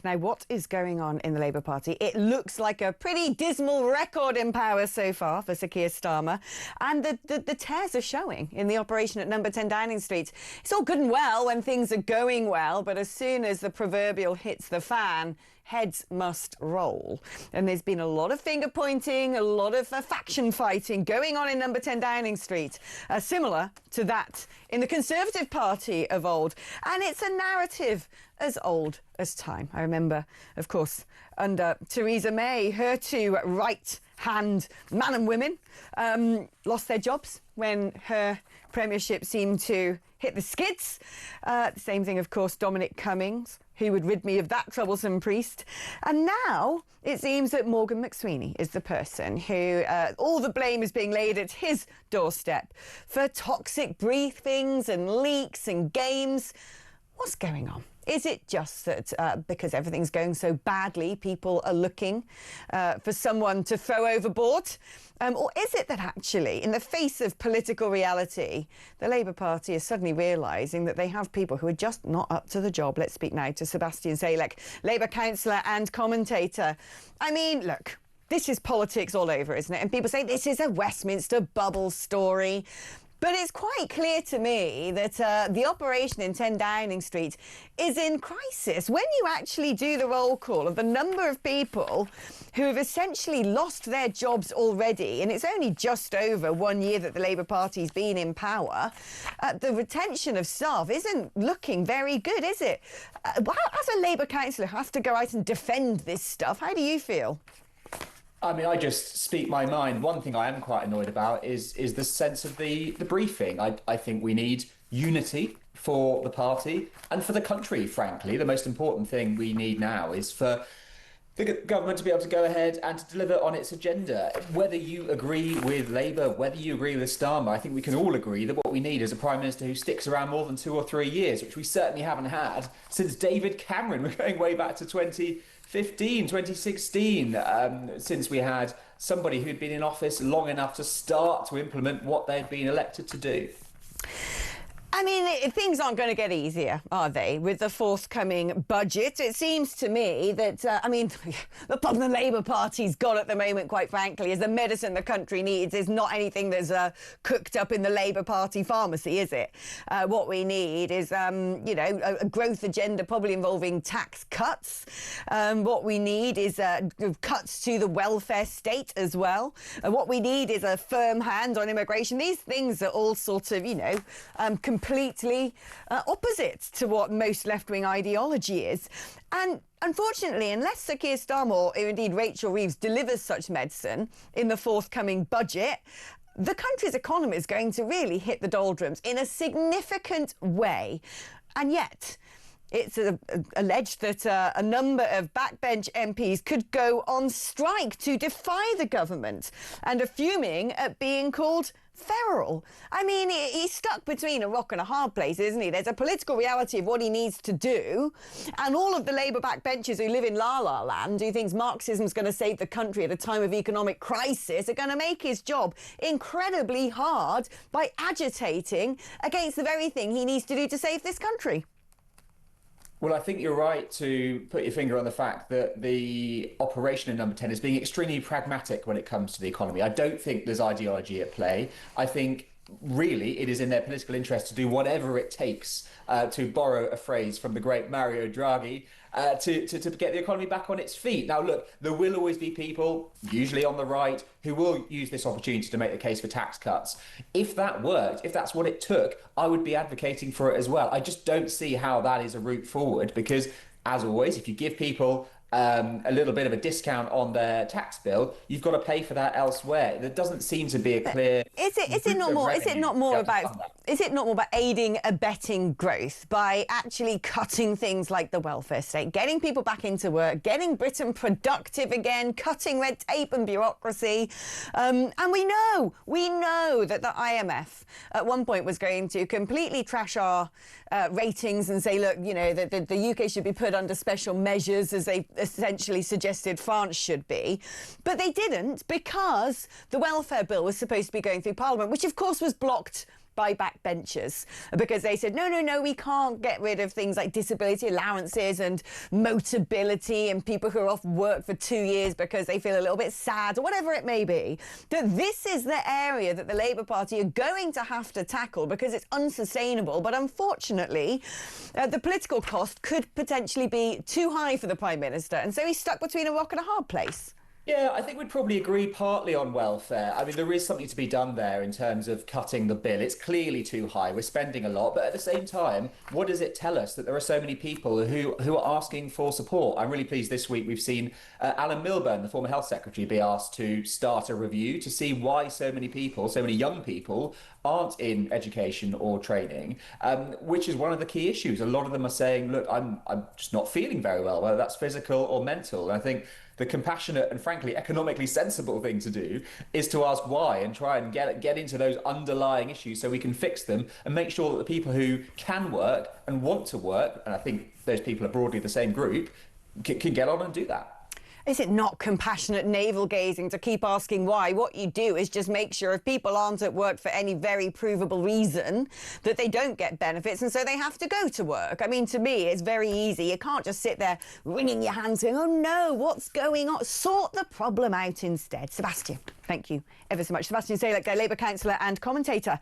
Now, what is going on in the Labour Party? It looks like a pretty dismal record in power so far for Sir Keir Starmer. And the tears are showing in the operation at number 10 Downing Street. It's all good and well when things are going well, but as soon as the proverbial hits the fan, heads must roll. And there's been a lot of finger pointing, a lot of faction fighting going on in number 10 Downing Street, similar to that in the Conservative Party of old. And it's a narrative as old as time. I remember, of course, under Theresa May, her two right-hand man and women lost their jobs when her premiership seemed to hit the skids. The same thing, of course, Dominic Cummings, who would rid me of that troublesome priest. And now it seems that Mr McSweeney is the person who all the blame is being laid at his doorstep for toxic briefings and leaks and games. What's going on? Is it just that because everything's going so badly, people are looking for someone to throw overboard? Or is it that actually, in the face of political reality, the Labour Party is suddenly realising that they have people who are just not up to the job? Let's speak now to Sebastian Salek, Labour councillor and commentator. I mean, look, this is politics all over, isn't it? And people say this is a Westminster bubble story. But it's quite clear to me that the operation in 10 Downing Street is in crisis. When you actually do the roll call of the number of people who have essentially lost their jobs already, and it's only just over 1 year that the Labour Party's been in power, the retention of staff isn't looking very good, is it? As a Labour councillor who has to go out and defend this stuff, how do you feel? I mean, I just speak my mind. One thing I am quite annoyed about is the sense of the briefing. I think we need unity for the party and for the country, frankly. The most important thing we need now is for the government to be able to go ahead and to deliver on its agenda. Whether you agree with Labour, whether you agree with Starmer, I think we can all agree that what we need is a Prime Minister who sticks around more than 2 or 3 years, which we certainly haven't had since David Cameron. We're going way back to 2016, since we had somebody who'd been in office long enough to start to implement what they'd been elected to do. I mean, things aren't going to get easier, are they, with the forthcoming budget? It seems to me that, I mean, the problem the Labour Party's got at the moment, quite frankly, is the medicine the country needs is not anything that's cooked up in the Labour Party pharmacy, is it? What we need is, you know, a growth agenda probably involving tax cuts. What we need is cuts to the welfare state as well. What we need is a firm hand on immigration. These things are all sort of, you know, completely opposite to what most left-wing ideology is. And unfortunately, unless Sir Keir Starmer or indeed Rachel Reeves delivers such medicine in the forthcoming budget, the country's economy is going to really hit the doldrums in a significant way. And yet, it's alleged that a number of backbench MPs could go on strike to defy the government and are fuming at being called feral. I mean, he's stuck between a rock and a hard place, isn't he? There's a political reality of what he needs to do, and all of the Labour backbenchers who live in la-la land, who thinks Marxism's going to save the country at a time of economic crisis, are going to make his job incredibly hard by agitating against the very thing he needs to do to save this country. Well, I think you're right to put your finger on the fact that the operation in number 10 is being extremely pragmatic when it comes to the economy. I don't think there's ideology at play. I think really it is in their political interest to do whatever it takes, to borrow a phrase from the great Mario Draghi, to get the economy back on its feet. Now, look, there will always be people, usually on the right, who will use this opportunity to make the case for tax cuts. If that worked, if that's what it took, I would be advocating for it as well. I just don't see how that is a route forward because, as always, if you give people a little bit of a discount on their tax bill, you've got to pay for that elsewhere. There doesn't seem to be a clear. Is it not more about aiding, abetting growth by actually cutting things like the welfare state, getting people back into work, getting Britain productive again, cutting red tape and bureaucracy? And we know that the IMF at one point was going to completely trash our ratings and say, look, you know, that the UK should be put under special measures, as they essentially suggested France should be. But they didn't, because the welfare bill was supposed to be going through Parliament, which of course was blocked by backbenchers because they said, no, we can't get rid of things like disability allowances and motability and people who are off work for 2 years because they feel a little bit sad or whatever it may be, that this is the area that the Labour Party are going to have to tackle because it's unsustainable. But unfortunately, the political cost could potentially be too high for the Prime Minister. And so he's stuck between a rock and a hard place. Yeah, I think we'd probably agree partly on welfare. I mean, there is something to be done there in terms of cutting the bill. It's clearly too high. We're spending a lot. But at the same time, what does it tell us that there are so many people who are asking for support? I'm really pleased this week we've seen Alan Milburn, the former health secretary, be asked to start a review to see why so many people, so many young people, aren't in education or training, which is one of the key issues. A lot of them are saying, look, I'm just not feeling very well, whether that's physical or mental. And I think the compassionate and frankly economically sensible thing to do is to ask why and try and get into those underlying issues so we can fix them and make sure that the people who can work and want to work, and I think those people are broadly the same group, can get on and do that. Is it not compassionate navel-gazing to keep asking why? What you do is just make sure if people aren't at work for any very provable reason that they don't get benefits and so they have to go to work. I mean, to me, it's very easy. You can't just sit there wringing your hands going, oh no, what's going on? Sort the problem out instead. Sebastian, thank you ever so much. Sebastian Salek, Labour Councillor and commentator.